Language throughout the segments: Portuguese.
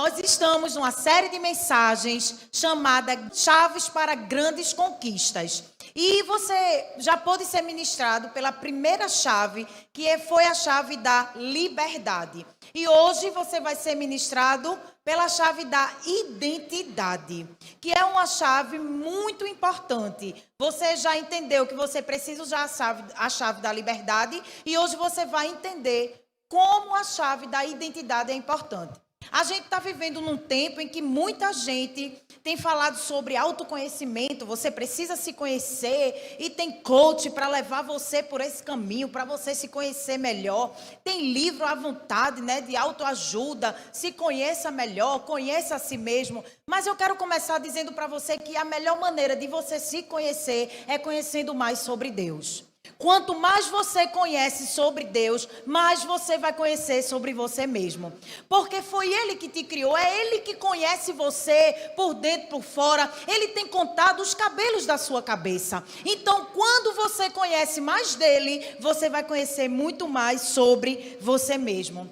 Nós estamos numa série de mensagens chamada Chaves para Grandes Conquistas. E você já pôde ser ministrado pela primeira chave, que foi a chave da liberdade. E hoje você vai ser ministrado pela chave da identidade, que é uma chave muito importante. Você já entendeu que você precisa usar a chave da liberdade e hoje você vai entender como a chave da identidade é importante. A gente está vivendo num tempo em que muita gente tem falado sobre autoconhecimento, você precisa se conhecer e tem coach para levar você por esse caminho, para você se conhecer melhor. Tem livro à vontade, de autoajuda, se conheça melhor, conheça a si mesmo. Mas eu quero começar dizendo para você que a melhor maneira de você se conhecer é conhecendo mais sobre Deus. Quanto mais você conhece sobre Deus, mais você vai conhecer sobre você mesmo. Porque foi Ele que te criou, é Ele que conhece você por dentro e por fora. Ele tem contado os cabelos da sua cabeça. Então, quando você conhece mais dele, você vai conhecer muito mais sobre você mesmo.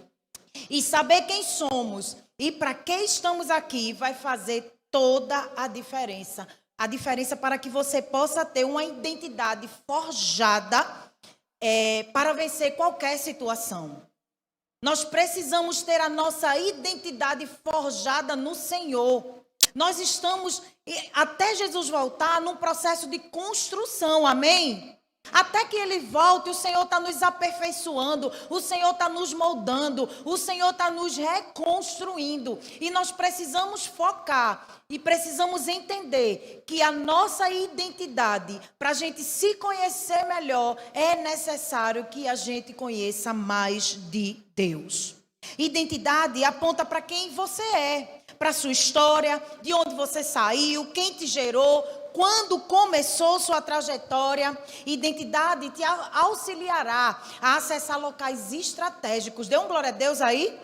E saber quem somos e para que estamos aqui vai fazer toda a diferença. A diferença para que você possa ter uma identidade forjada para vencer qualquer situação. Nós precisamos ter a nossa identidade forjada no Senhor. Nós estamos, até Jesus voltar, num processo de construção, amém? Até que Ele volte, o Senhor está nos aperfeiçoando, o Senhor está nos moldando, o Senhor está nos reconstruindo. E nós precisamos focar e precisamos entender que a nossa identidade, para a gente se conhecer melhor, é necessário que a gente conheça mais de Deus. Identidade aponta para quem você é, para a sua história, de onde você saiu, quem te gerou, quando começou sua trajetória. Identidade te auxiliará a acessar locais estratégicos. Dê um glória a Deus aí.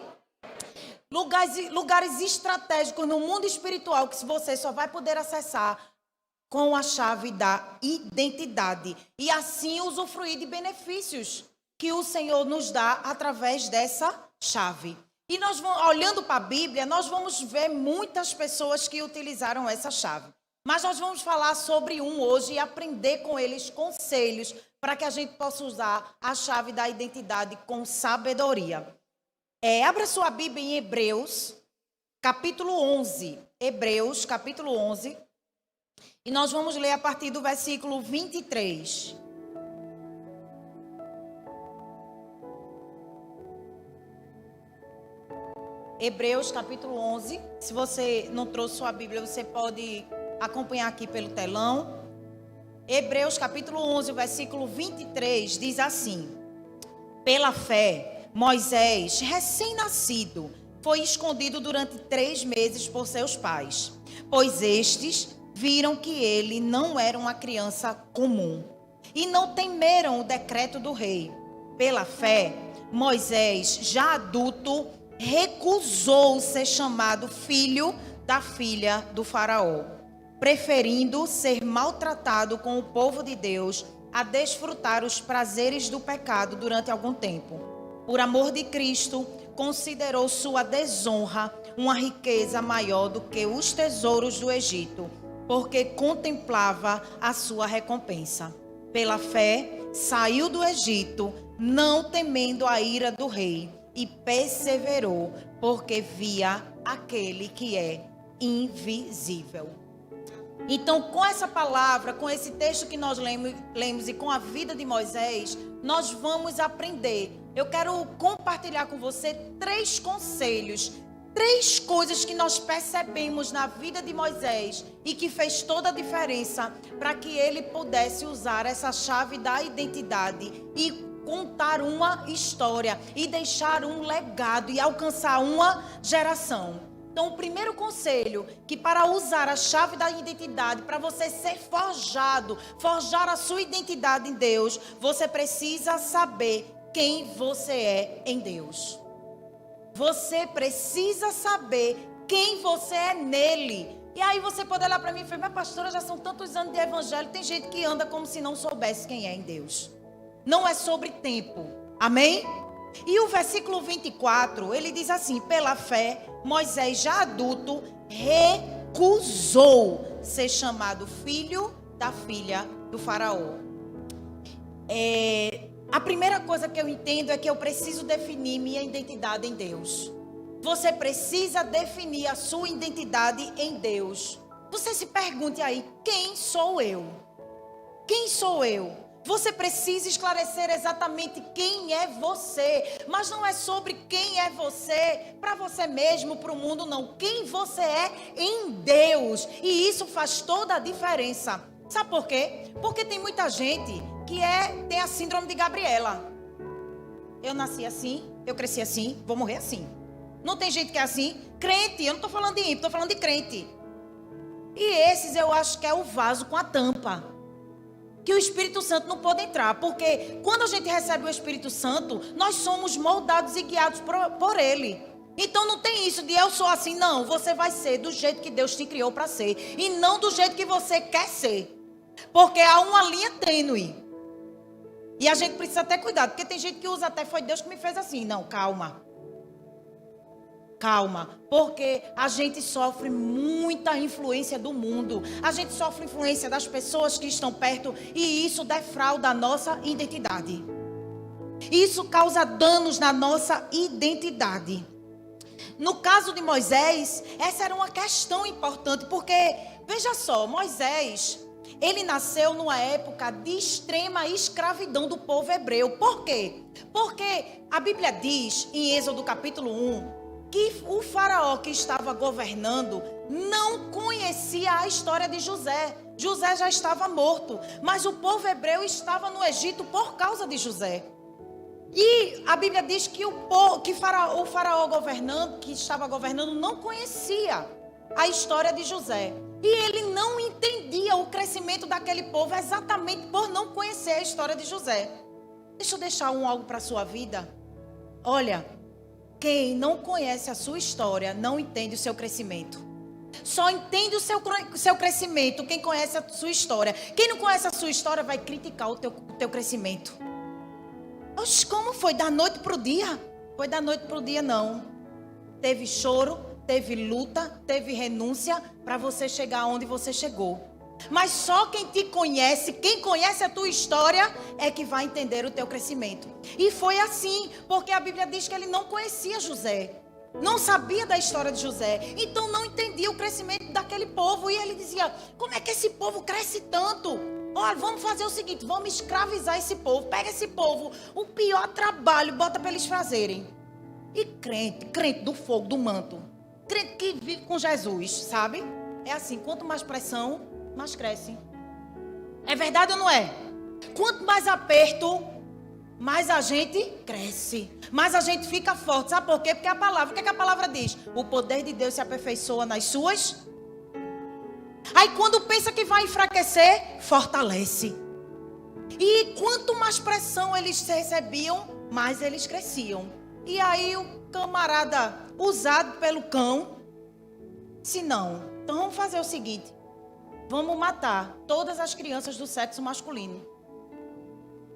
Lugares estratégicos no mundo espiritual que você só vai poder acessar com a chave da identidade. E assim usufruir de benefícios que o Senhor nos dá através dessa chave. E nós vamos, olhando para a Bíblia, nós vamos ver muitas pessoas que utilizaram essa chave. Mas nós vamos falar sobre um hoje e aprender com eles conselhos para que a gente possa usar a chave da identidade com sabedoria. Abra sua Bíblia em Hebreus, capítulo 11. Hebreus, capítulo 11. E nós vamos ler a partir do versículo 23. Hebreus, capítulo 11. Se você não trouxe sua Bíblia, você pode acompanhar aqui pelo telão. Hebreus capítulo 11, o versículo 23 diz assim: pela fé, Moisés, recém-nascido, foi escondido durante 3 meses por seus pais, pois estes viram que ele não era uma criança comum e não temeram o decreto do rei. Pela fé, Moisés, já adulto, recusou ser chamado filho da filha do faraó, preferindo ser maltratado com o povo de Deus a desfrutar os prazeres do pecado durante algum tempo. Por amor de Cristo, considerou sua desonra uma riqueza maior do que os tesouros do Egito, porque contemplava a sua recompensa. Pela fé, saiu do Egito, não temendo a ira do rei, e perseverou, porque via aquele que é invisível. Então, com essa palavra, com esse texto que nós lemos e com a vida de Moisés, nós vamos aprender. Eu quero compartilhar com você 3 conselhos, 3 coisas que nós percebemos na vida de Moisés e que fez toda a diferença para que ele pudesse usar essa chave da identidade e contar uma história e deixar um legado e alcançar uma geração. Então, o primeiro conselho, que para usar a chave da identidade, para você ser forjar a sua identidade em Deus, você precisa saber quem você é em Deus. Você precisa saber quem você é nele. E aí você pode olhar para mim e falar: mas pastora, já são tantos anos de evangelho, tem gente que anda como se não soubesse quem é em Deus. Não é sobre tempo, amém? E o versículo 24, ele diz assim: pela fé, Moisés, já adulto, recusou ser chamado filho da filha do faraó. A primeira coisa que eu entendo é que eu preciso definir minha identidade em Deus. Você precisa definir a sua identidade em Deus. Você se pergunte aí: quem sou eu? Quem sou eu? Você precisa esclarecer exatamente quem é você. Mas não é sobre quem é você para você mesmo, para o mundo, não. Quem você é em Deus. E isso faz toda a diferença. Sabe por quê? Porque tem muita gente que tem a síndrome de Gabriela. Eu nasci assim, eu cresci assim, vou morrer assim. Não tem gente que é assim? Crente, eu não estou falando de ímpio, estou falando de crente. E esses eu acho que é o vaso com a tampa. Que o Espírito Santo não pode entrar. Porque quando a gente recebe o Espírito Santo, nós somos moldados e guiados por Ele. Então não tem isso de eu sou assim. Não, você vai ser do jeito que Deus te criou para ser. E não do jeito que você quer ser. Porque há uma linha tênue. E a gente precisa ter cuidado. Porque tem gente que usa até foi Deus que me fez assim. Não, calma. Calma, porque a gente sofre muita influência do mundo. A gente sofre influência das pessoas que estão perto e isso defrauda a nossa identidade. Isso causa danos na nossa identidade. No caso de Moisés, essa era uma questão importante, porque, veja só, Moisés, ele nasceu numa época de extrema escravidão do povo hebreu. Por quê? Porque a Bíblia diz, em Êxodo capítulo 1, que o faraó que estava governando não conhecia a história de José. José já estava morto, mas o povo hebreu estava no Egito por causa de José. E a Bíblia diz que o faraó que estava governando não conhecia a história de José. E ele não entendia o crescimento daquele povo exatamente por não conhecer a história de José. Deixa eu deixar algo para a sua vida. Olha, quem não conhece a sua história não entende o seu crescimento. Só entende o seu crescimento quem conhece a sua história. Quem não conhece a sua história vai criticar o teu crescimento. Oxe, como foi? Da noite para o dia? Foi da noite para o dia, não. Teve choro, teve luta, teve renúncia para você chegar onde você chegou. Mas só quem te conhece, quem conhece a tua história, é que vai entender o teu crescimento. E foi assim, porque a Bíblia diz que ele não conhecia José. Não sabia da história de José. Então não entendia o crescimento daquele povo. E ele dizia: como é que esse povo cresce tanto? Olha, vamos fazer o seguinte, vamos escravizar esse povo. Pega esse povo, o pior trabalho, bota para eles fazerem. E crente do fogo, do manto. Crente que vive com Jesus, sabe? É assim, quanto mais pressão, mais cresce. É verdade ou não é? Quanto mais aperto, mais a gente cresce. Mais a gente fica forte. Sabe por quê? Porque a palavra, o que é que a palavra diz? O poder de Deus se aperfeiçoa nas suas. Aí quando pensa que vai enfraquecer, fortalece. E quanto mais pressão eles recebiam, mais eles cresciam. E aí o camarada usado pelo cão disse: não, então vamos fazer o seguinte. Vamos matar todas as crianças do sexo masculino.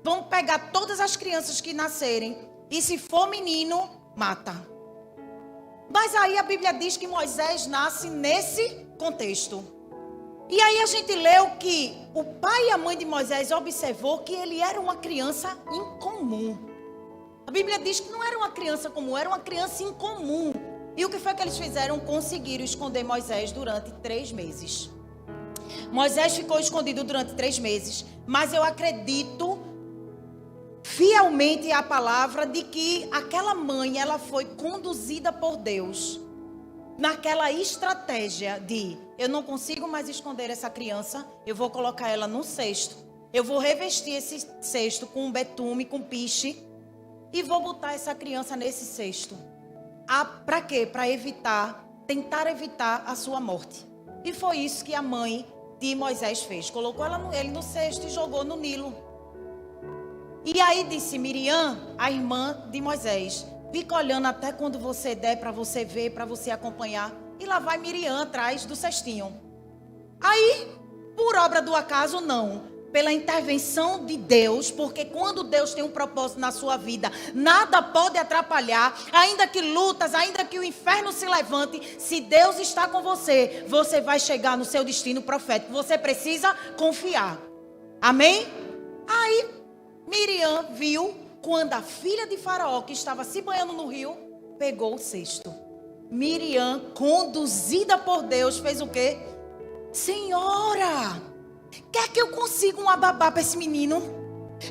Vamos pegar todas as crianças que nascerem. E se for menino, mata. Mas aí a Bíblia diz que Moisés nasce nesse contexto. E aí a gente leu que o pai e a mãe de Moisés observou que ele era uma criança incomum. A Bíblia diz que não era uma criança comum, era uma criança incomum. E o que foi que eles fizeram? Conseguiram esconder Moisés durante 3 meses. Moisés ficou escondido durante 3 meses, mas eu acredito fielmente à palavra de que aquela mãe, ela foi conduzida por Deus naquela estratégia de: eu não consigo mais esconder essa criança, eu vou colocar ela num cesto, eu vou revestir esse cesto com betume, com piche, e vou botar essa criança nesse cesto. Para quê? Para tentar evitar a sua morte. E foi isso que a mãe de Moisés fez. Colocou ele no cesto e jogou no Nilo. E aí disse Miriam, a irmã de Moisés: fica olhando até quando você der, para você ver, para você acompanhar. E lá vai Miriam atrás do cestinho. Aí, por obra do acaso, não. pela intervenção de Deus, porque quando Deus tem um propósito na sua vida, nada pode atrapalhar, ainda que lutas, ainda que o inferno se levante, se Deus está com você, você vai chegar no seu destino profético. Você precisa confiar. Amém? Aí, Miriam viu quando a filha de Faraó, que estava se banhando no rio, pegou o cesto. Miriam, conduzida por Deus, fez o quê? Senhora, quer que eu consiga uma babá para esse menino?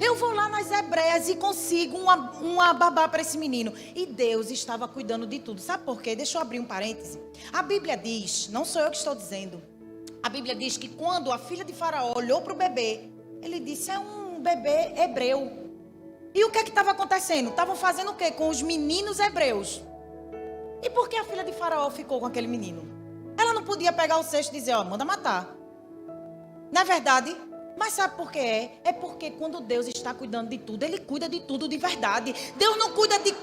Eu vou lá nas Hebreias e consigo uma babá para esse menino. E Deus estava cuidando de tudo. Sabe por quê? Deixa eu abrir um parêntese. A Bíblia diz, não sou eu que estou dizendo, a Bíblia diz que quando a filha de Faraó olhou para o bebê, ele disse, é um bebê hebreu. E o que estava acontecendo? Estavam fazendo o quê com os meninos hebreus? E por que a filha de Faraó ficou com aquele menino? Ela não podia pegar o cesto e dizer, ó, manda matar. Não é verdade? Mas sabe por que é? É porque quando Deus está cuidando de tudo, Ele cuida de tudo de verdade. Deus não cuida de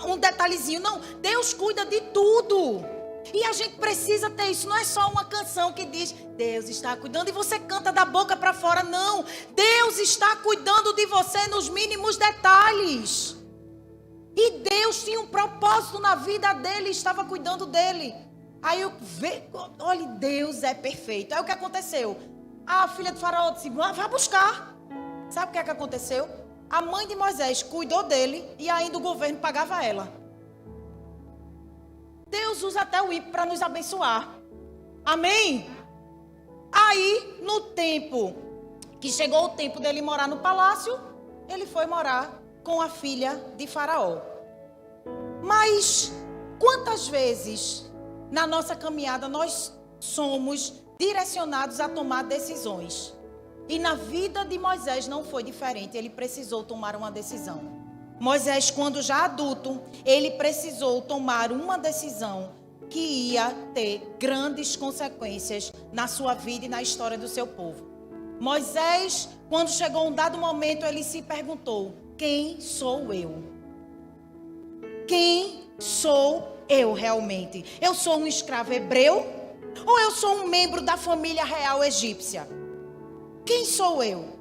um detalhezinho, não. Deus cuida de tudo. E a gente precisa ter isso. Não é só uma canção que diz, Deus está cuidando e você canta da boca para fora. Não. Deus está cuidando de você nos mínimos detalhes. E Deus tinha um propósito na vida dele, estava cuidando dele. Aí eu vejo, olha, Deus é perfeito. Aí o que aconteceu? A filha de Faraó disse, vai buscar. Sabe o que é que aconteceu? A mãe de Moisés cuidou dele e ainda o governo pagava ela. Deus usa até o ímpio para nos abençoar. Amém? Aí, no tempo que chegou o tempo dele morar no palácio, ele foi morar com a filha de Faraó. Mas quantas vezes na nossa caminhada nós somos direcionados a tomar decisões? E na vida de Moisés não foi diferente, ele precisou tomar uma decisão. Moisés, quando já adulto, ele precisou tomar uma decisão que ia ter grandes consequências na sua vida e na história do seu povo. Moisés, quando chegou um dado momento, ele se perguntou, quem sou eu? Quem sou eu realmente? Eu sou um escravo hebreu? Ou eu sou um membro da família real egípcia? Quem sou eu?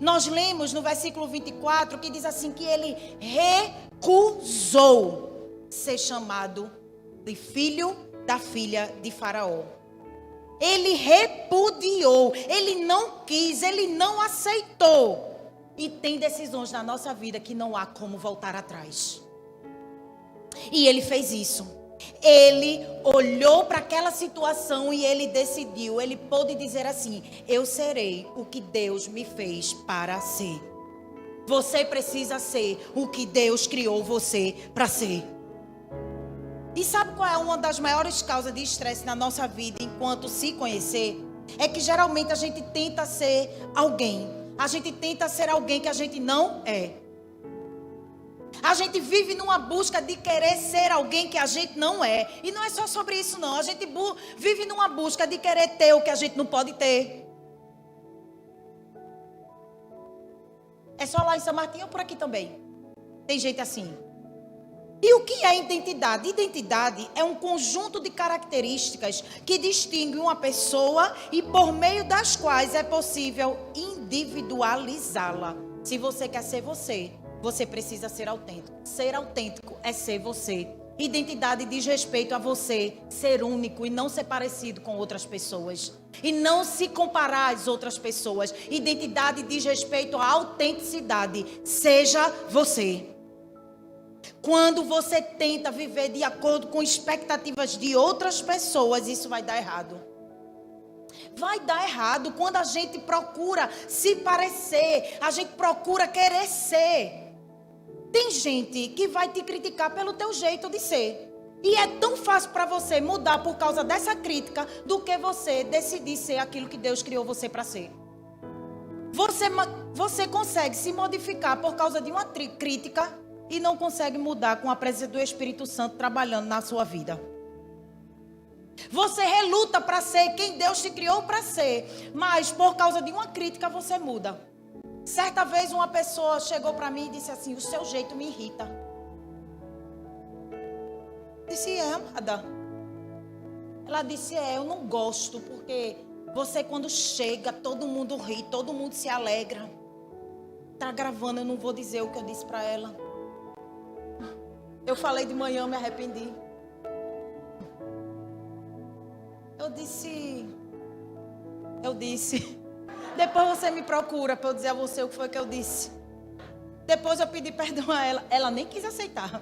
Nós lemos no versículo 24 que diz assim que ele recusou ser chamado de filho da filha de Faraó. Ele repudiou, ele não quis, ele não aceitou. E tem decisões na nossa vida que não há como voltar atrás. E ele fez isso. Ele olhou para aquela situação e ele decidiu, ele pôde dizer assim, eu serei o que Deus me fez para ser. Você precisa ser o que Deus criou você para ser. E sabe qual é uma das maiores causas de estresse na nossa vida enquanto se conhecer? É que geralmente a gente tenta ser alguém. A gente tenta ser alguém que a gente não é. A gente vive numa busca de querer ser alguém que a gente não é. E não é só sobre isso, não. A gente vive numa busca de querer ter o que a gente não pode ter. É só lá em São Martinho ou por aqui também? Tem gente assim. E o que é identidade? Identidade é um conjunto de características que distingue uma pessoa e por meio das quais é possível individualizá-la. Se você quer ser você, você precisa ser autêntico. Ser autêntico é ser você. Identidade diz respeito a você ser único e não ser parecido com outras pessoas. E não se comparar às outras pessoas. Identidade diz respeito à autenticidade. Seja você. Quando você tenta viver de acordo com expectativas de outras pessoas, isso vai dar errado. Vai dar errado quando a gente procura se parecer, a gente procura querer ser. Tem gente que vai te criticar pelo teu jeito de ser. E é tão fácil para você mudar por causa dessa crítica do que você decidir ser aquilo que Deus criou você para ser. Você consegue se modificar por causa de uma crítica e não consegue mudar com a presença do Espírito Santo trabalhando na sua vida. Você reluta para ser quem Deus te criou para ser, mas por causa de uma crítica você muda. Certa vez uma pessoa chegou para mim e disse assim, o seu jeito me irrita. Eu disse, amada. Ela disse, eu não gosto porque Você quando chega, todo mundo ri, todo mundo se alegra. Tá gravando, eu não vou dizer o que eu disse para ela. Eu falei de manhã, eu me arrependi. Eu disse. Depois você me procura para eu dizer a você o que foi que eu disse. Depois eu pedi perdão a ela. Ela nem quis aceitar.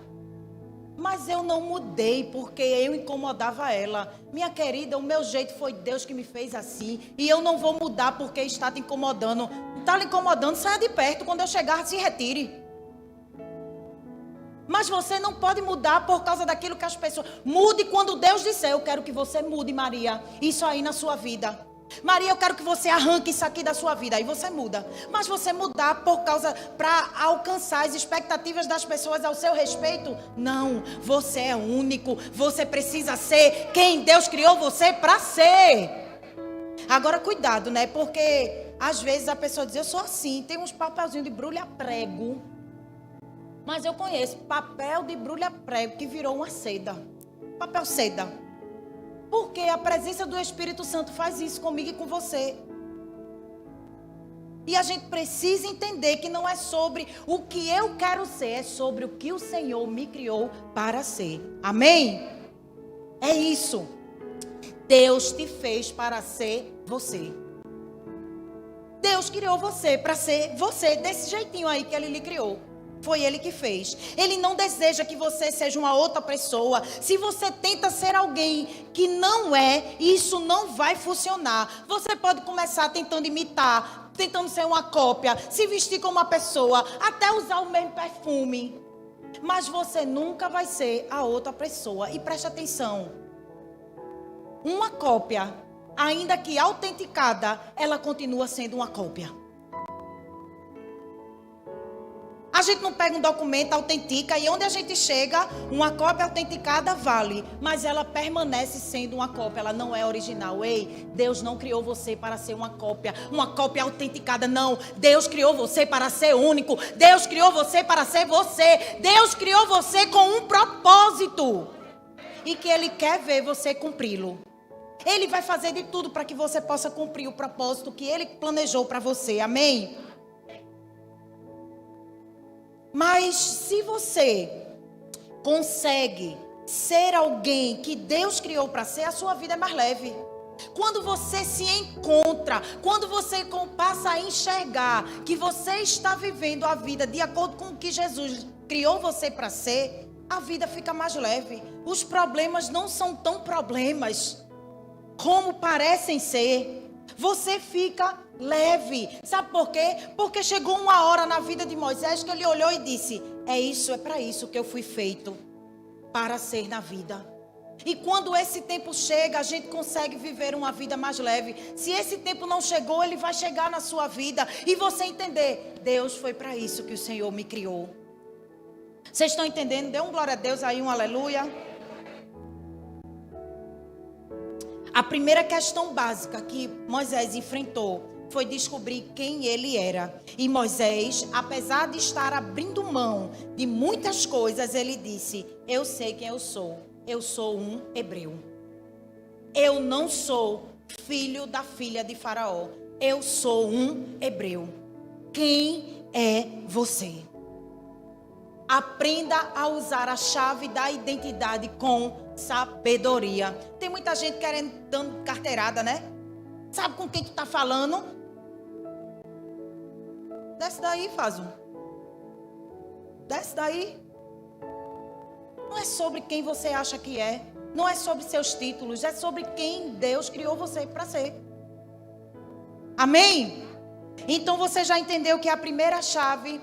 Mas eu não mudei porque eu incomodava ela. Minha querida, o meu jeito foi Deus que me fez assim. E eu não vou mudar porque está te incomodando. Está lhe incomodando, saia de perto. Quando eu chegar, se retire. Mas você não pode mudar por causa daquilo que as pessoas... Mude quando Deus disser, eu quero que você mude, Maria. Isso aí na sua vida. Maria, eu quero que você arranque isso aqui da sua vida. Aí você muda. Mas você mudar por causa... para alcançar as expectativas das pessoas ao seu respeito? Não. Você é único. Você precisa ser quem Deus criou você para ser. Agora, cuidado, né? Porque às vezes a pessoa diz, eu sou assim. Tem uns papelzinhos de brulha-prego. Mas eu conheço papel de brulha-prego que virou uma seda. Papel seda. Porque a presença do Espírito Santo faz isso comigo e com você. E a gente precisa entender que não é sobre o que eu quero ser, é sobre o que o Senhor me criou para ser. Amém? É isso. Deus te fez para ser você. Deus criou você para ser você, desse jeitinho aí que Ele lhe criou. Foi Ele que fez. Ele não deseja que você seja uma outra pessoa. Se você tenta ser alguém que não é, isso não vai funcionar. Você pode começar tentando imitar, tentando ser uma cópia, se vestir como uma pessoa, até usar o mesmo perfume. Mas você nunca vai ser a outra pessoa. E preste atenção. Uma cópia, ainda que autenticada, ela continua sendo uma cópia. A gente não pega um documento, autentica, e onde a gente chega, uma cópia autenticada vale. Mas ela permanece sendo uma cópia, ela não é original. Ei, Deus não criou você para ser uma cópia autenticada, não. Deus criou você para ser único. Deus criou você para ser você. Deus criou você com um propósito. E que Ele quer ver você cumpri-lo. Ele vai fazer de tudo para que você possa cumprir o propósito que Ele planejou para você. Amém? Mas se você consegue ser alguém que Deus criou para ser, a sua vida é mais leve. Quando você se encontra, quando você passa a enxergar que você está vivendo a vida de acordo com o que Jesus criou você para ser, a vida fica mais leve. Os problemas não são tão problemas como parecem ser. Você fica leve. Sabe por quê? Porque chegou uma hora na vida de Moisés que ele olhou e disse, é para isso que eu fui feito, para ser na vida. E quando esse tempo chega, a gente consegue viver uma vida mais leve. Se esse tempo não chegou, ele vai chegar na sua vida. E você entender, Deus, foi para isso que o Senhor me criou. Vocês estão entendendo? Dê um glória a Deus aí, um aleluia. A primeira questão básica que Moisés enfrentou foi descobrir quem ele era. E Moisés, apesar de estar abrindo mão de muitas coisas, ele disse, eu sei quem eu sou. Eu sou um hebreu. Eu não sou filho da filha de Faraó. Eu sou um hebreu. Quem é você? Aprenda a usar a chave da identidade com sabedoria. Tem muita gente dando carteirada, né? Sabe com quem tu tá falando? Desce daí, Fazo. Desce daí. Não é sobre quem você acha que é. Não é sobre seus títulos. É sobre quem Deus criou você para ser. Amém? Então você já entendeu que a primeira chave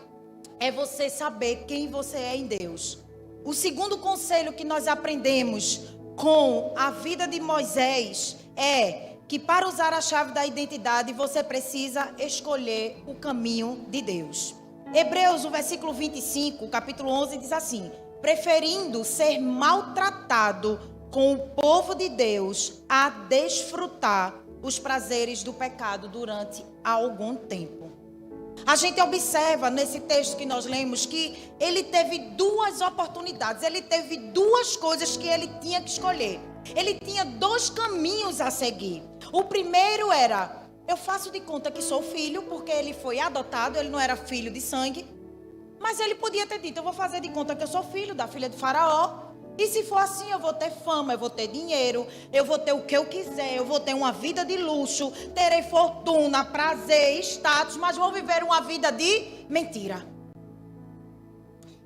é você saber quem você é em Deus. O segundo conselho que nós aprendemos com a vida de Moisés é que para usar a chave da identidade você precisa escolher o caminho de Deus. Hebreus, o versículo 25, capítulo 11, diz assim, preferindo ser maltratado com o povo de Deus a desfrutar os prazeres do pecado durante algum tempo. A gente observa nesse texto que nós lemos que ele teve duas oportunidades, ele teve duas coisas que ele tinha que escolher. Ele tinha dois caminhos a seguir. O primeiro era, eu faço de conta que sou filho, porque ele foi adotado, ele não era filho de sangue. Mas ele podia ter dito, eu vou fazer de conta que eu sou filho da filha de Faraó. E se for assim, eu vou ter fama, eu vou ter dinheiro, eu vou ter o que eu quiser, eu vou ter uma vida de luxo, terei fortuna, prazer, status, mas vou viver uma vida de mentira.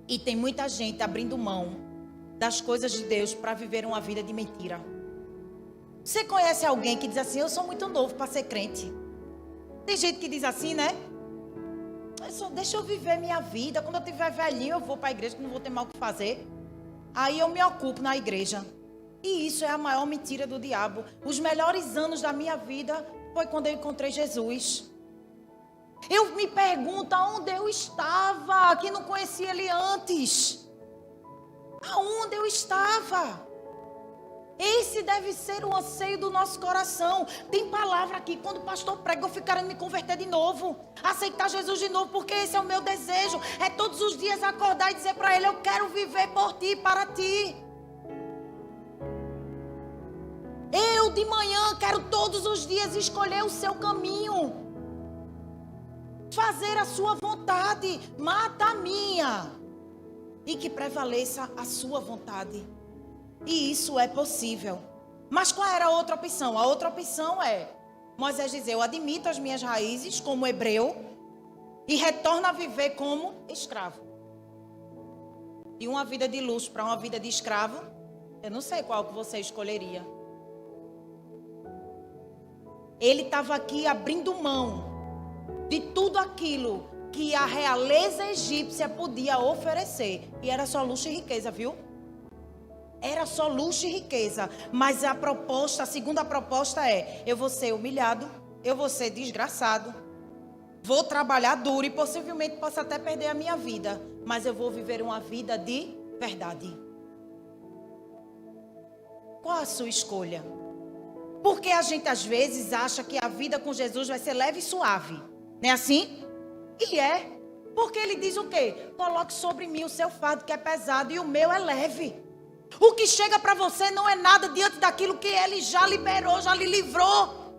E tem muita gente abrindo mão das coisas de Deus para viver uma vida de mentira. Você conhece alguém que diz assim, eu sou muito novo para ser crente? Tem gente que diz assim, né? Deixa eu viver minha vida, quando eu tiver velhinho eu vou para a igreja, que não vou ter mal o que fazer. Aí eu me ocupo na igreja. E isso é a maior mentira do diabo. Os melhores anos da minha vida foi quando eu encontrei Jesus. Eu me pergunto aonde eu estava, que não conhecia ele antes. Aonde eu estava? Esse deve ser o anseio do nosso coração. Tem palavra aqui, quando o pastor prega, eu fico querendo me converter de novo, aceitar Jesus de novo, porque esse é o meu desejo. É todos os dias acordar e dizer para ele, eu quero viver por ti, para ti. Eu de manhã quero todos os dias escolher o seu caminho, fazer a sua vontade, mata a minha, e que prevaleça a sua vontade. E isso é possível. Mas qual era a outra opção? A outra opção é Moisés dizer, eu admito as minhas raízes como hebreu e retorno a viver como escravo. De uma vida de luxo para uma vida de escravo, eu não sei qual que você escolheria. Ele estava aqui abrindo mão de tudo aquilo que a realeza egípcia podia oferecer. E era só luxo e riqueza, viu? Era só luxo e riqueza. Mas a segunda proposta é, eu vou ser humilhado, eu vou ser desgraçado, vou trabalhar duro e possivelmente posso até perder a minha vida, mas eu vou viver uma vida de verdade. Qual a sua escolha? Porque a gente às vezes acha que a vida com Jesus vai ser leve e suave. Não é assim? E é. Porque ele diz o quê? Coloque sobre mim o seu fardo que é pesado e o meu é leve. O que chega para você não é nada diante daquilo que ele já liberou, já lhe livrou.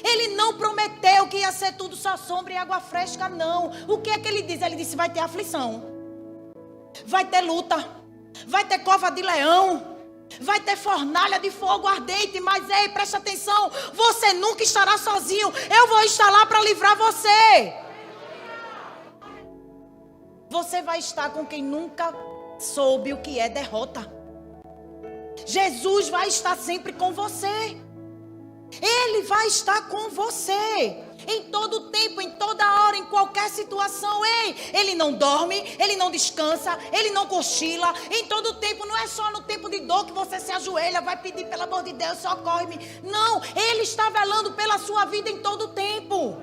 Ele não prometeu que ia ser tudo só sombra e água fresca, não. O que é que ele diz? Ele disse, vai ter aflição, vai ter luta, vai ter cova de leão, vai ter fornalha de fogo ardente. Mas ei, preste atenção, você nunca estará sozinho. Eu vou estar lá para livrar você. Você vai estar com quem nunca soube o que é derrota. Jesus vai estar sempre com você. Ele vai estar com você em todo tempo, em toda hora, em qualquer situação. Ei, ele não dorme, ele não descansa, ele não cochila. Em todo tempo, não é só no tempo de dor que você se ajoelha, vai pedir pelo amor de Deus, socorre-me. Não, ele está velando pela sua vida em todo tempo.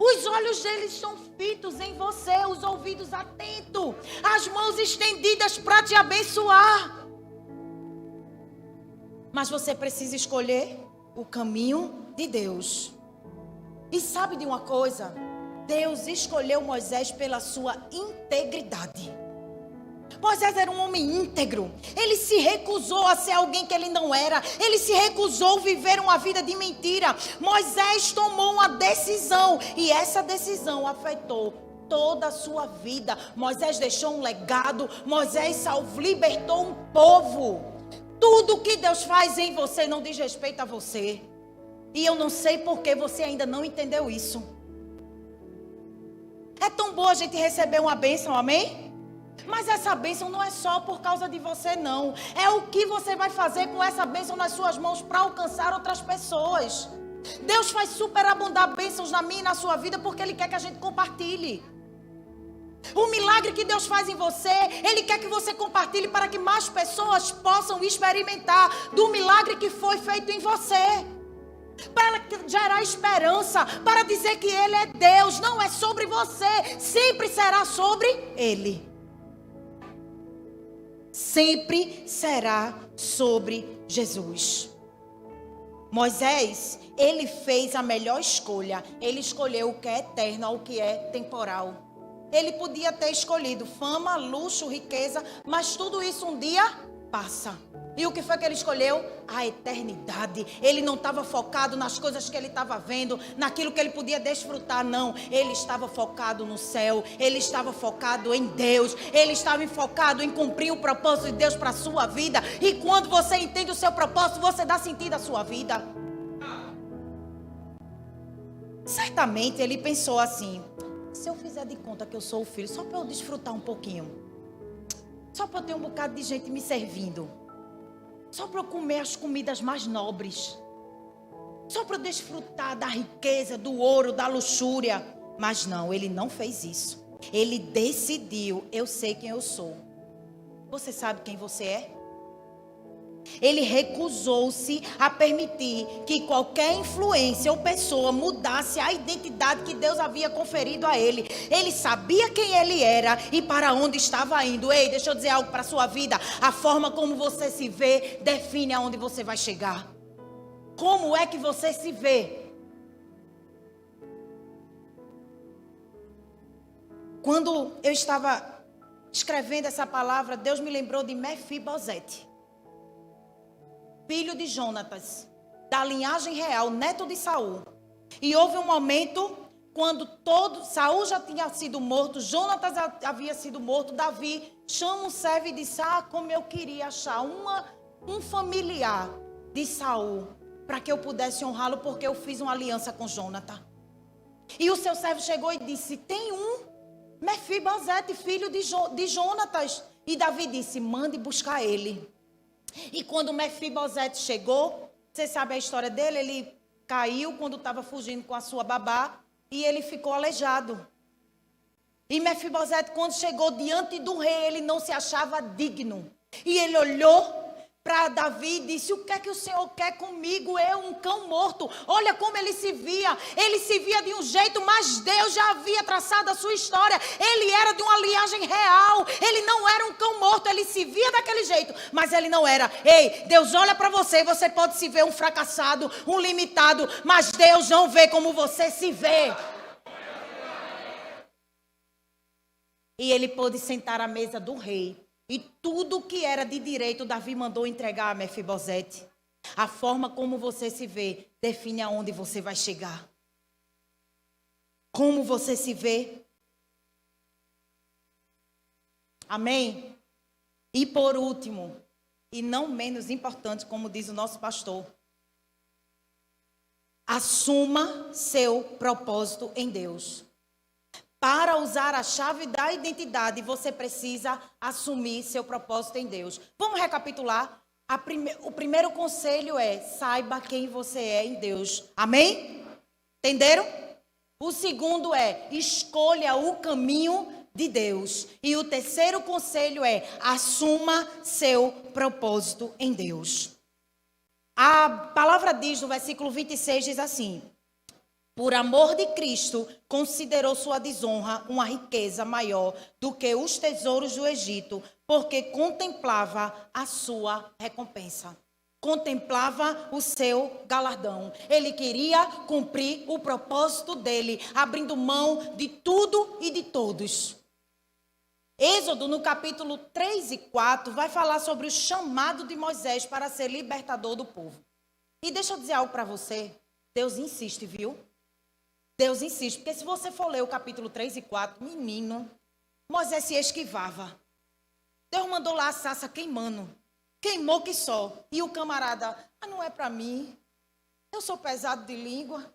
Os olhos dele estão fitos em você, os ouvidos atentos, as mãos estendidas para te abençoar. Mas você precisa escolher o caminho de Deus. E sabe de uma coisa? Deus escolheu Moisés pela sua integridade. Moisés era um homem íntegro. Ele se recusou a ser alguém que ele não era. Ele se recusou a viver uma vida de mentira. Moisés tomou uma decisão. E essa decisão afetou toda a sua vida. Moisés deixou um legado. Moisés libertou um povo. Tudo que Deus faz em você não diz respeito a você. E eu não sei por que você ainda não entendeu isso. É tão bom a gente receber uma bênção, amém? Mas essa bênção não é só por causa de você, não. É o que você vai fazer com essa bênção nas suas mãos para alcançar outras pessoas. Deus faz superabundar bênçãos na minha e na sua vida porque Ele quer que a gente compartilhe. O milagre que Deus faz em você, Ele quer que você compartilhe para que mais pessoas possam experimentar do milagre que foi feito em você. Para gerar esperança, para dizer que Ele é Deus, não é sobre você, sempre será sobre Ele. Sempre será sobre Jesus. Moisés, ele fez a melhor escolha. Ele escolheu o que é eterno ao que é temporal. Ele podia ter escolhido fama, luxo, riqueza, mas tudo isso um dia passa. E o que foi que ele escolheu? A eternidade. Ele não estava focado nas coisas que ele estava vendo, naquilo que ele podia desfrutar, não. Ele estava focado no céu, ele estava focado em Deus, ele estava focado em cumprir o propósito de Deus para a sua vida. E quando você entende o seu propósito, você dá sentido à sua vida. Certamente ele pensou assim: se eu fizer de conta que eu sou o filho, só para eu desfrutar um pouquinho, só para eu ter um bocado de gente me servindo, só para eu comer as comidas mais nobres, só para eu desfrutar da riqueza, do ouro, da luxúria. Mas não, ele não fez isso. Ele decidiu: eu sei quem eu sou. Você sabe quem você é? Ele recusou-se a permitir que qualquer influência ou pessoa mudasse a identidade que Deus havia conferido a ele. Ele sabia quem ele era e para onde estava indo. Ei, deixa eu dizer algo para a sua vida. A forma como você se vê define aonde você vai chegar. Como é que você se vê? Quando eu estava escrevendo essa palavra, Deus me lembrou de Mefibosete, filho de Jonatas, da linhagem real, neto de Saul. E houve um momento quando Saul já tinha sido morto, Jonatas havia sido morto. Davi chama um servo e disse: como eu queria achar um familiar de Saul, para que eu pudesse honrá-lo, porque eu fiz uma aliança com Jonatas. E o seu servo chegou e disse: tem um Mefibosete, filho de Jonatas. E Davi disse: mande buscar ele. E quando Mefibosete chegou, você sabe a história dele? Ele caiu quando estava fugindo com a sua babá e ele ficou aleijado. E Mefibosete, quando chegou diante do rei, ele não se achava digno. E ele olhou para Davi e disse: o que é que o Senhor quer comigo? Eu, um cão morto. Olha como ele se via. Ele se via de um jeito, mas Deus já havia traçado a sua história. Ele era de uma linhagem real. Ele não era um cão morto. Ele se via daquele jeito, mas ele não era. Ei, Deus olha para você. Você pode se ver um fracassado, um limitado, mas Deus não vê como você se vê. E ele pôde sentar à mesa do rei. E tudo que era de direito, Davi mandou entregar a Mefibosete. A forma como você se vê define aonde você vai chegar. Como você se vê. Amém? E por último, e não menos importante, como diz o nosso pastor, assuma seu propósito em Deus. Para usar a chave da identidade, você precisa assumir seu propósito em Deus. Vamos recapitular? O primeiro conselho é: saiba quem você é em Deus. Amém? Entenderam? O segundo é: escolha o caminho de Deus. E o terceiro conselho é: assuma seu propósito em Deus. A palavra diz no versículo 26, diz assim: por amor de Cristo, considerou sua desonra uma riqueza maior do que os tesouros do Egito, porque contemplava a sua recompensa. Contemplava o seu galardão. Ele queria cumprir o propósito dele, abrindo mão de tudo e de todos. Êxodo, no capítulo 3 e 4, vai falar sobre o chamado de Moisés para ser libertador do povo. E deixa eu dizer algo para você. Deus insiste, viu? Deus insiste, porque se você for ler o capítulo 3 e 4, menino, Moisés se esquivava. Deus mandou lá a sarça queimando. Queimou que só. E o camarada: não é para mim. Eu sou pesado de língua.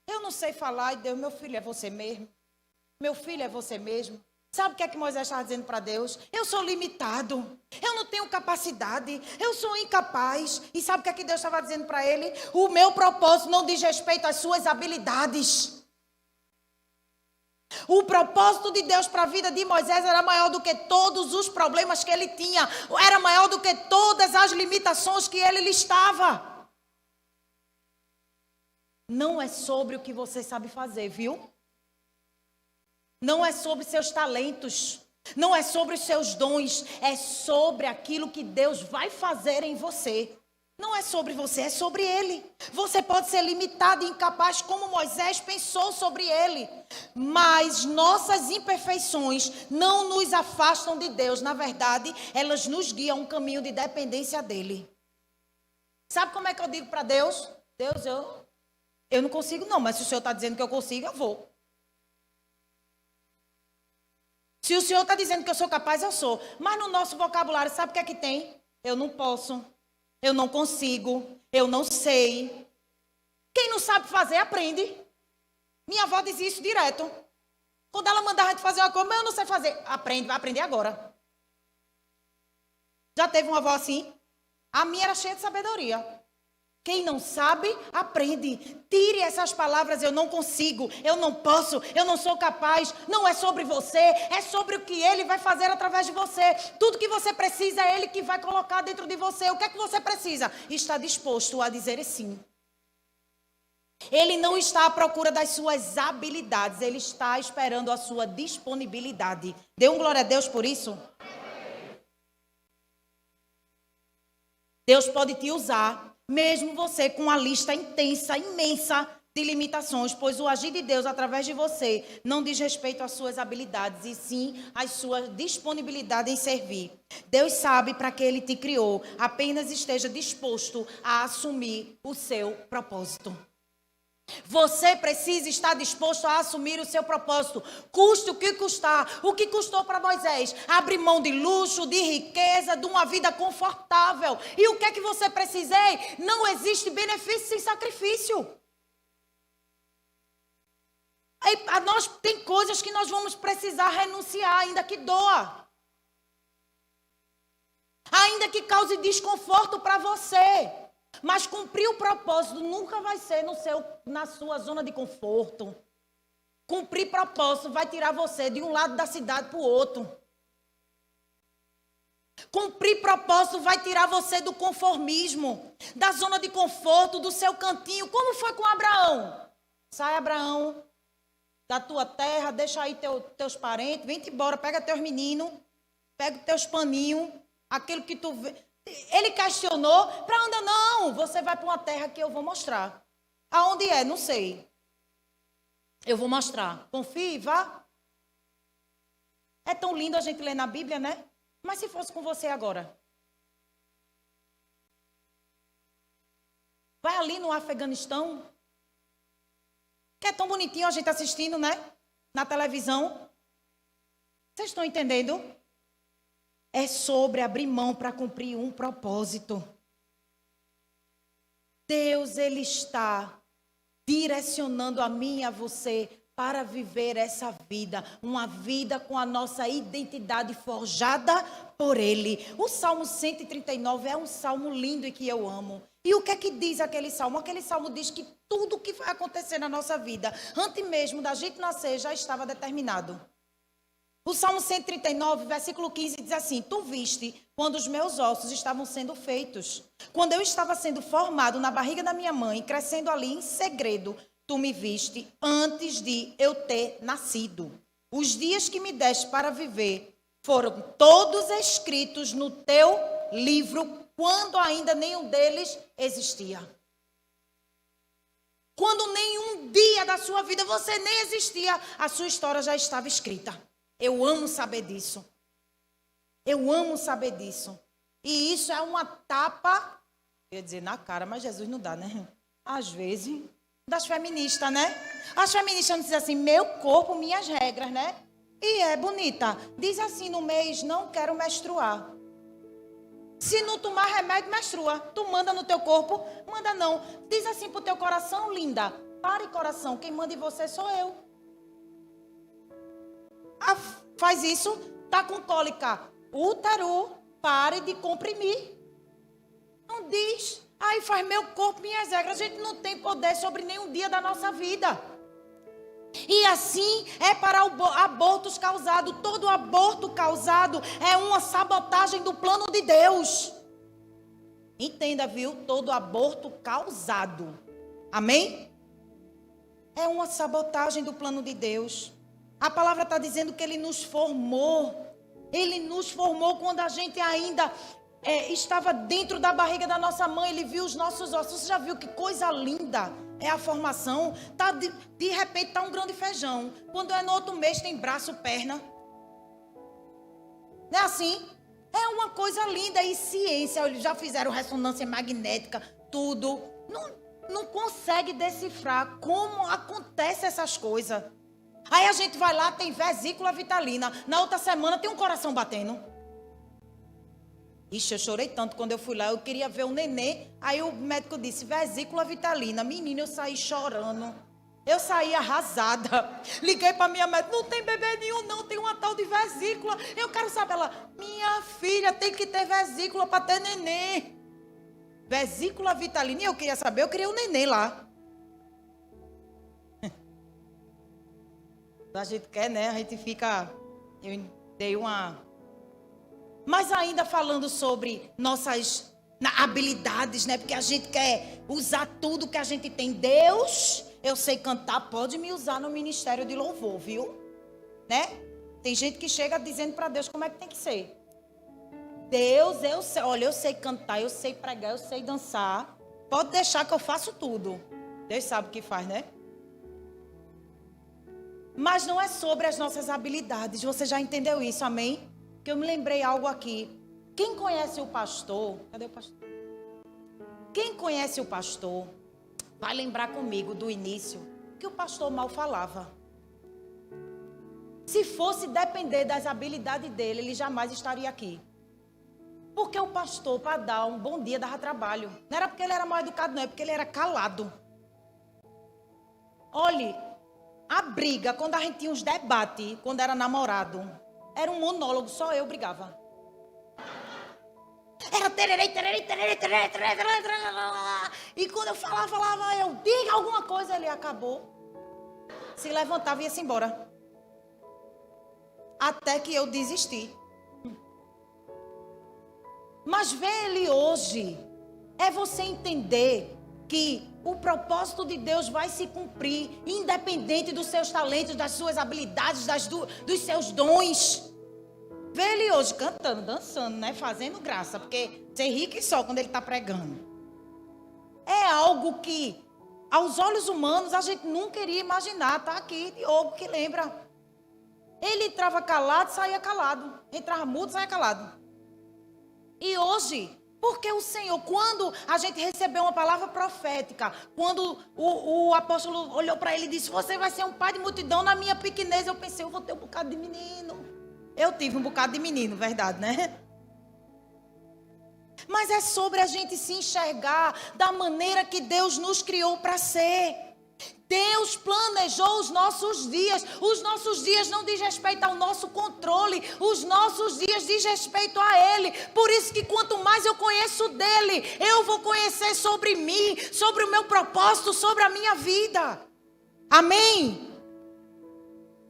Eu não sei falar. E Deus: meu filho, é você mesmo. Meu filho, é você mesmo. Sabe o que é que Moisés estava dizendo para Deus? Eu sou limitado. Eu não tenho capacidade. Eu sou incapaz. E sabe o que é que Deus estava dizendo para ele? O meu propósito não diz respeito às suas habilidades. O propósito de Deus para a vida de Moisés era maior do que todos os problemas que ele tinha. Era maior do que todas as limitações que ele listava. Não é sobre o que você sabe fazer, viu? Não é sobre seus talentos. Não é sobre os seus dons. É sobre aquilo que Deus vai fazer em você. Não é sobre você, é sobre ele. Você pode ser limitado e incapaz como Moisés pensou sobre ele. Mas nossas imperfeições não nos afastam de Deus. Na verdade, elas nos guiam a um caminho de dependência dele. Sabe como é que eu digo para Deus? Deus, eu não consigo não, mas se o Senhor está dizendo que eu consigo, eu vou. Se o Senhor está dizendo que eu sou capaz, eu sou. Mas no nosso vocabulário, sabe o que é que tem? Eu não posso. Eu não consigo, eu não sei. Quem não sabe fazer, aprende. Minha avó dizia isso direto. Quando ela mandava a gente fazer uma coisa, mas eu não sei fazer. Aprende, vai aprender agora. Já teve uma avó assim? A minha era cheia de sabedoria. Quem não sabe, aprende. Tire essas palavras, eu não consigo, eu não posso, eu não sou capaz. Não é sobre você, é sobre o que ele vai fazer através de você. Tudo que você precisa é ele que vai colocar dentro de você. O que é que você precisa? Está disposto a dizer sim. Ele não está à procura das suas habilidades, ele está esperando a sua disponibilidade. Dê um glória a Deus por isso. Deus pode te usar. Mesmo você com uma lista intensa, imensa de limitações, pois o agir de Deus através de você não diz respeito às suas habilidades, e sim às suas disponibilidade em servir. Deus sabe para que Ele te criou, apenas esteja disposto a assumir o seu propósito. Você precisa estar disposto a assumir o seu propósito, custe o que custar. O que custou para Moisés? Abrir mão de luxo, de riqueza, de uma vida confortável. E o que é que você precisa? Não existe benefício sem sacrifício. Tem coisas que nós vamos precisar renunciar, ainda que doa. Ainda que cause desconforto para você. Mas cumprir o propósito nunca vai ser na sua zona de conforto. Cumprir propósito vai tirar você de um lado da cidade para o outro. Cumprir propósito vai tirar você do conformismo, da zona de conforto, do seu cantinho. Como foi com Abraão? Sai, Abraão, da tua terra, deixa aí teus parentes, vem-te embora, pega teus meninos, pega teus paninhos, aquilo que tu vê. Ele questionou, para onde? Não, você vai para uma terra que eu vou mostrar. Aonde é? Não sei. Eu vou mostrar. Confie, vá. É tão lindo a gente ler na Bíblia, né? Mas se fosse com você agora? Vai ali no Afeganistão. Que é tão bonitinho a gente assistindo, né? Na televisão. Vocês estão entendendo? É sobre abrir mão para cumprir um propósito. Deus, Ele está direcionando a mim e a você para viver essa vida. Uma vida com a nossa identidade forjada por Ele. O Salmo 139 é um salmo lindo e que eu amo. E o que é que diz aquele salmo? Aquele salmo diz que tudo o que vai acontecer na nossa vida, antes mesmo da gente nascer, já estava determinado. O Salmo 139, versículo 15, diz assim: Tu viste quando os meus ossos estavam sendo feitos. Quando eu estava sendo formado na barriga da minha mãe, crescendo ali em segredo, tu me viste antes de eu ter nascido. Os dias que me deste para viver foram todos escritos no teu livro, quando ainda nenhum deles existia. Quando nenhum dia da sua vida você nem existia, a sua história já estava escrita. Eu amo saber disso. Eu amo saber disso. E isso é uma tapa, eu ia dizer na cara, mas Jesus não dá, né? Às vezes, das feministas, né? As feministas não dizem assim, meu corpo, minhas regras, né? E é bonita. Diz assim no mês, não quero menstruar. Se não tomar remédio, menstrua. Tu manda no teu corpo? Manda não. Diz assim pro teu coração, linda. Pare, coração, quem manda em você sou eu. Faz isso, tá com cólica. Útero, pare de comprimir. Não diz. Aí faz meu corpo, minhas regras. A gente não tem poder sobre nenhum dia da nossa vida. E assim é para abortos causados. Todo aborto causado é uma sabotagem do plano de Deus. Entenda, viu? Todo aborto causado. Amém? É uma sabotagem do plano de Deus. A palavra está dizendo que Ele nos formou. Ele nos formou quando a gente ainda estava dentro da barriga da nossa mãe, ele viu os nossos ossos. Você já viu que coisa linda é a formação? Tá, de repente está um grão de feijão. Quando é no outro mês tem braço, perna. Não é assim? É uma coisa linda. E ciência, eles já fizeram ressonância magnética, tudo. Não consegue decifrar como acontecem essas coisas. Aí a gente vai lá, tem vesícula vitalina. Na outra semana tem um coração batendo. Ixi, eu chorei tanto quando eu fui lá. Eu queria ver o nenê. Aí o médico disse, vesícula vitalina. Menina, eu saí chorando. Eu saí arrasada. Liguei para minha médica. Não tem bebê nenhum, não. Tem uma tal de vesícula. Eu quero saber. Ela, minha filha, tem que ter vesícula para ter nenê. Vesícula vitalina. E eu queria saber. Eu queria um nenê lá. A gente quer, né? A gente fica... Eu dei uma... Mas ainda falando sobre nossas habilidades, né? Porque a gente quer usar tudo que a gente tem. Deus, eu sei cantar, pode me usar no ministério de louvor, viu? Né? Tem gente que chega dizendo para Deus como é que tem que ser. Deus, eu sei, olha, eu sei cantar, eu sei pregar, eu sei dançar. Pode deixar que eu faço tudo. Deus sabe o que faz, né? Mas não é sobre as nossas habilidades. Você já entendeu isso, amém? Que eu me lembrei algo aqui. Quem conhece o pastor? Cadê o pastor? Quem conhece o pastor vai lembrar comigo do início que o pastor mal falava. Se fosse depender das habilidades dele, ele jamais estaria aqui. Porque o pastor, para dar um bom dia, dava trabalho. Não era porque ele era mal educado, não. É porque ele era calado. Olhe, a briga, quando a gente tinha uns debates, quando era namorado... Era um monólogo, só eu brigava. Era tererei, tererei, tererei, tererei, tererei, tererei, tererei. E quando eu falava, eu diga alguma coisa, ele acabou. Se levantava e ia-se embora. Até que eu desisti. Mas ver ele hoje é você entender que o propósito de Deus vai se cumprir, independente dos seus talentos, das suas habilidades, dos seus dons. Vê ele hoje cantando, dançando, né? Fazendo graça, porque você ri que só quando ele está pregando. É algo que, aos olhos humanos, a gente nunca iria imaginar. Está aqui Diogo, que lembra. Ele entrava calado, saía calado. Entrava mudo, saía calado. E hoje... Porque o Senhor, quando a gente recebeu uma palavra profética, quando o apóstolo olhou para ele e disse, você vai ser um pai de multidão, na minha pequenez, eu pensei, eu vou ter um bocado de menino. Eu tive um bocado de menino, verdade, né? Mas é sobre a gente se enxergar da maneira que Deus nos criou para ser. Deus planejou os nossos dias. Os nossos dias não diz respeito ao nosso controle. Os nossos dias diz respeito a Ele. Por isso que quanto mais eu conheço dEle, eu vou conhecer sobre mim, sobre o meu propósito, sobre a minha vida. Amém?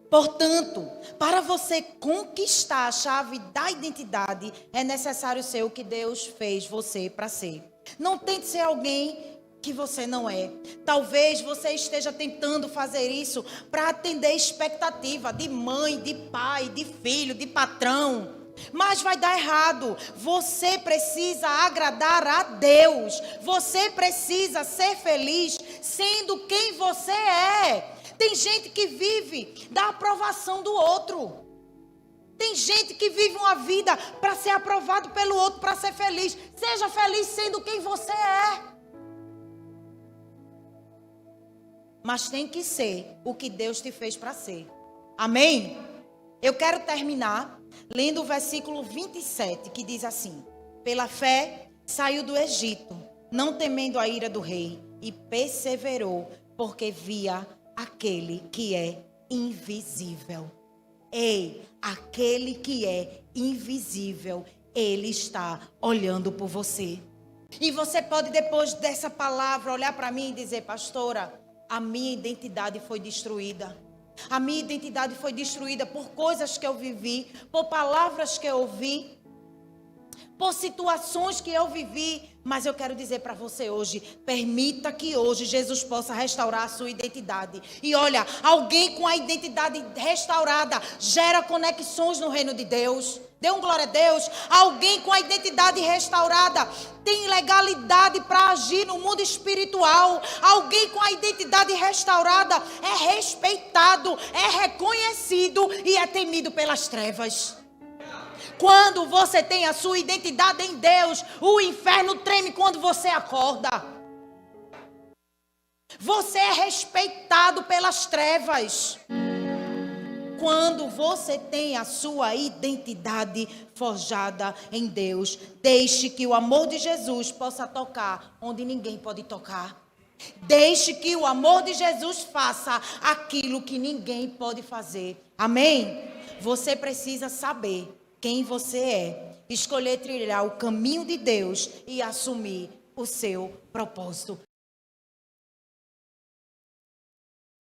Portanto, para você conquistar a chave da identidade, é necessário ser o que Deus fez você para ser. Não tente ser alguém que você não é. Talvez você esteja tentando fazer isso para atender expectativa de mãe, de pai, de filho, de patrão. Mas vai dar errado. Você precisa agradar a Deus. Você precisa ser feliz sendo quem você é. Tem gente que vive da aprovação do outro. Tem gente que vive uma vida para ser aprovado pelo outro, para ser feliz. Seja feliz sendo quem você é. Mas tem que ser o que Deus te fez para ser. Amém? Eu quero terminar lendo o versículo 27, que diz assim: pela fé saiu do Egito, não temendo a ira do rei, e perseverou, porque via aquele que é invisível. Ei, aquele que é invisível, ele está olhando por você. E você pode, depois dessa palavra, olhar para mim e dizer: pastora, a minha identidade foi destruída. A minha identidade foi destruída por coisas que eu vivi, por palavras que eu ouvi. por situações que eu vivi, mas eu quero dizer para você hoje, permita que hoje Jesus possa restaurar a sua identidade. E olha, alguém com a identidade restaurada gera conexões no reino de Deus. Dê um glória a Deus. Alguém com a identidade restaurada tem legalidade para agir no mundo espiritual. Alguém com a identidade restaurada é respeitado, é reconhecido e é temido pelas trevas. Quando você tem a sua identidade em Deus, o inferno treme quando você acorda. Você é respeitado pelas trevas. Quando você tem a sua identidade forjada em Deus, deixe que o amor de Jesus possa tocar onde ninguém pode tocar. Deixe que o amor de Jesus faça aquilo que ninguém pode fazer. Amém? Você precisa saber quem você é, escolher trilhar o caminho de Deus e assumir o seu propósito.